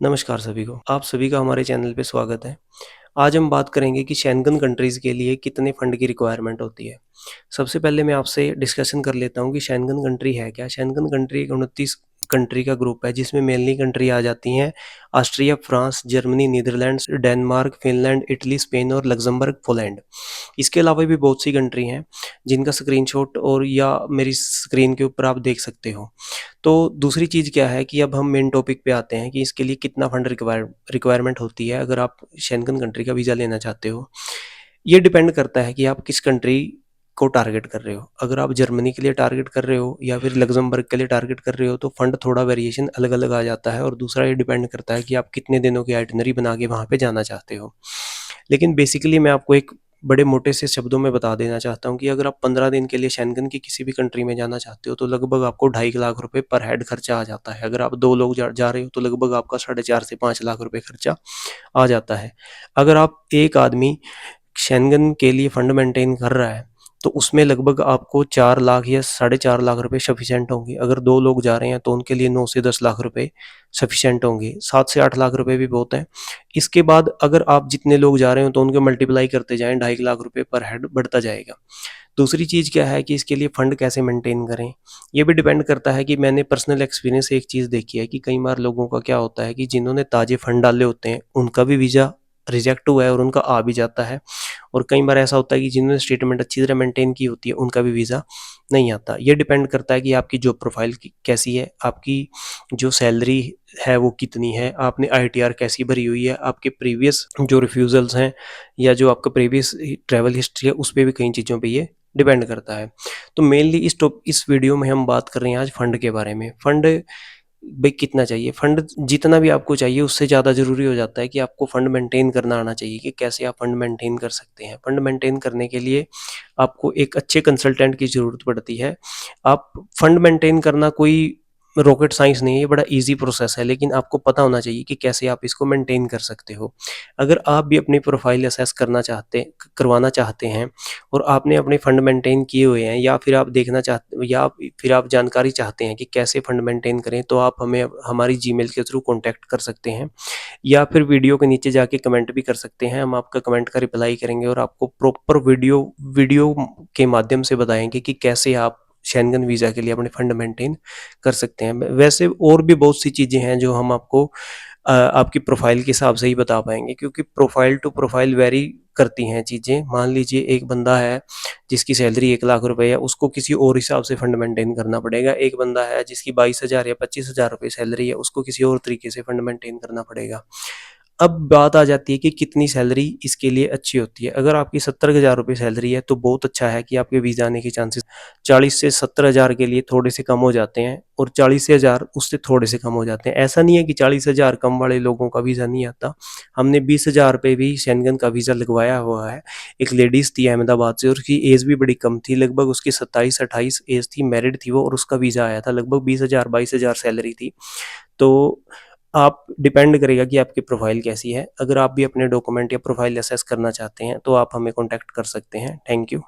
नमस्कार सभी को। आप सभी का हमारे चैनल पे स्वागत है। आज हम बात करेंगे कि शेंगन कंट्रीज़ के लिए कितने फंड की रिक्वायरमेंट होती है। सबसे पहले मैं आपसे डिस्कशन कर लेता हूँ कि शेंगन कंट्री है क्या? शेंगन कंट्री एक 29 कंट्री का ग्रुप है जिसमें मेनली कंट्री आ जाती हैं Austria, France, Germany, Netherlands, Denmark, Finland, Italy, Spain और लक्ज़मबर्ग, पोलैंड। इसके अलावा भी बहुत सी कंट्री हैं जिनका स्क्रीनशॉट और या मेरी स्क्रीन के ऊपर आप देख सकते हो। तो दूसरी चीज़ क्या है कि अब हम मेन टॉपिक पे आते हैं कि इसके लिए कितना फंड रिक्वायरमेंट होती है अगर आप शेंगन कंट्री का वीज़ा लेना चाहते हो। ये डिपेंड करता है कि आप किस कंट्री को टारगेट कर रहे हो। अगर आप जर्मनी के लिए टारगेट कर रहे हो या फिर लग्जमबर्ग के लिए टारगेट कर रहे हो तो फंड थोड़ा वेरिएशन अलग अलग आ जाता है, और दूसरा ये डिपेंड करता है कि आप कितने दिनों की आइटनरी बना के वहाँ पे जाना चाहते हो। लेकिन बेसिकली मैं आपको एक बड़े मोटे से शब्दों में बता देना चाहता हूँ कि अगर आप 15 दिन के लिए शेंगन की किसी भी कंट्री में जाना चाहते हो तो लगभग आपको 2.5 लाख रुपए पर हेड खर्चा आ जाता है। अगर आप 2 लोग जा रहे हो तो लगभग आपका 4.5 से 5 लाख रुपए खर्चा आ जाता है। अगर आप एक आदमी शेंगन के लिए फंड मेंटेन कर रहा है तो उसमें लगभग आपको 4 लाख या 4.5 लाख रुपए सफिशिएंट होंगे। अगर 2 लोग जा रहे हैं तो उनके लिए 9 से 10 लाख रुपए सफिशिएंट होंगे। 7 से 8 लाख रुपए भी बहुत है। इसके बाद अगर आप जितने लोग जा रहे हो तो उनको मल्टीप्लाई करते जाएं, 2.5 लाख रुपए पर हेड बढ़ता जाएगा। दूसरी चीज़ क्या है कि इसके लिए फ़ंड कैसे मेंटेन करें, ये भी डिपेंड करता है कि मैंने पर्सनल एक्सपीरियंस से एक चीज़ देखी है कि कई बार लोगों का क्या होता है कि जिन्होंने ताज़े फंड डाले होते हैं उनका भी वीज़ा रिजेक्ट हुआ है और उनका आ भी जाता है, और कई बार ऐसा होता है कि जिन्होंने स्टेटमेंट अच्छी तरह मेंटेन की होती है उनका भी वीज़ा नहीं आता। ये डिपेंड करता है कि आपकी जॉब प्रोफाइल कैसी है, आपकी जो सैलरी है वो कितनी है, आपने आईटीआर कैसी भरी हुई है, आपके प्रीवियस जो रिफ्यूज़ल्स हैं या जो आपका प्रीवियस ट्रैवल हिस्ट्री है उस पे भी कई चीज़ों पे ये डिपेंड करता है। तो मेनली इस वीडियो में हम बात कर रहे हैं आज फंड के बारे में। फंड भाई कितना चाहिए? फंड जितना भी आपको चाहिए उससे ज़्यादा ज़रूरी हो जाता है कि आपको फंड मेंटेन करना आना चाहिए कि कैसे आप फंड मेंटेन कर सकते हैं। फंड मेंटेन करने के लिए आपको एक अच्छे कंसल्टेंट की ज़रूरत पड़ती है। आप फंड मेंटेन करना कोई रॉकेट साइंस नहीं है, ये बड़ा ईज़ी प्रोसेस है, लेकिन आपको पता होना चाहिए कि कैसे आप इसको मेंटेन कर सकते हो। अगर आप भी अपनी प्रोफाइल असेस करवाना चाहते हैं और आपने अपने फंड मेंटेन किए हुए हैं, या फिर आप देखना चाहते या फिर आप जानकारी चाहते हैं कि कैसे फंड मेंटेन करें, तो आप हमें हमारी जीमेल के थ्रू कॉन्टैक्ट कर सकते हैं या फिर वीडियो के नीचे जाके कमेंट भी कर सकते हैं। हम आपका कमेंट का रिप्लाई करेंगे और आपको प्रॉपर वीडियो वीडियो के माध्यम से बताएंगे कि कैसे आप शेंगन वीज़ा के लिए अपने फंड मेंटेन कर सकते हैं। वैसे और भी बहुत सी चीज़ें हैं जो हम आपको आपकी प्रोफाइल के हिसाब से ही बता पाएंगे, क्योंकि प्रोफाइल टू प्रोफाइल वेरी करती हैं चीज़ें। मान लीजिए एक बंदा है जिसकी सैलरी 1 लाख रुपए है, उसको किसी और हिसाब से फंड मेंटेन करना पड़ेगा। एक बंदा है जिसकी 22,000 या 25,000 रुपये सैलरी है, उसको किसी और तरीके से फंड मेंटेन करना पड़ेगा। अब बात आ जाती है कि कितनी सैलरी इसके लिए अच्छी होती है। अगर आपकी 70,000 रुपये सैलरी है तो बहुत अच्छा है कि आपके वीज़ा आने के चांसेस 40 से 70,000 के लिए थोड़े से कम हो जाते हैं, और 40,000 उससे थोड़े से कम हो जाते हैं। ऐसा नहीं है कि 40,000 कम वाले लोगों का वीज़ा नहीं आता। हमने 20,000 पे भी शेंगन का वीज़ा लगवाया हुआ है। एक लेडीज़ थी अहमदाबाद से और उसकी एज भी बड़ी कम थी, लगभग उसकी 27-28 एज थी, मैरिड थी वो, और उसका वीज़ा आया था। लगभग 20,000-22,000 सैलरी थी। तो आप डिपेंड करेगा कि आपकी प्रोफाइल कैसी है। अगर आप भी अपने डॉक्यूमेंट या प्रोफाइल असेस करना चाहते हैं तो आप हमें कॉन्टैक्ट कर सकते हैं। Thank you.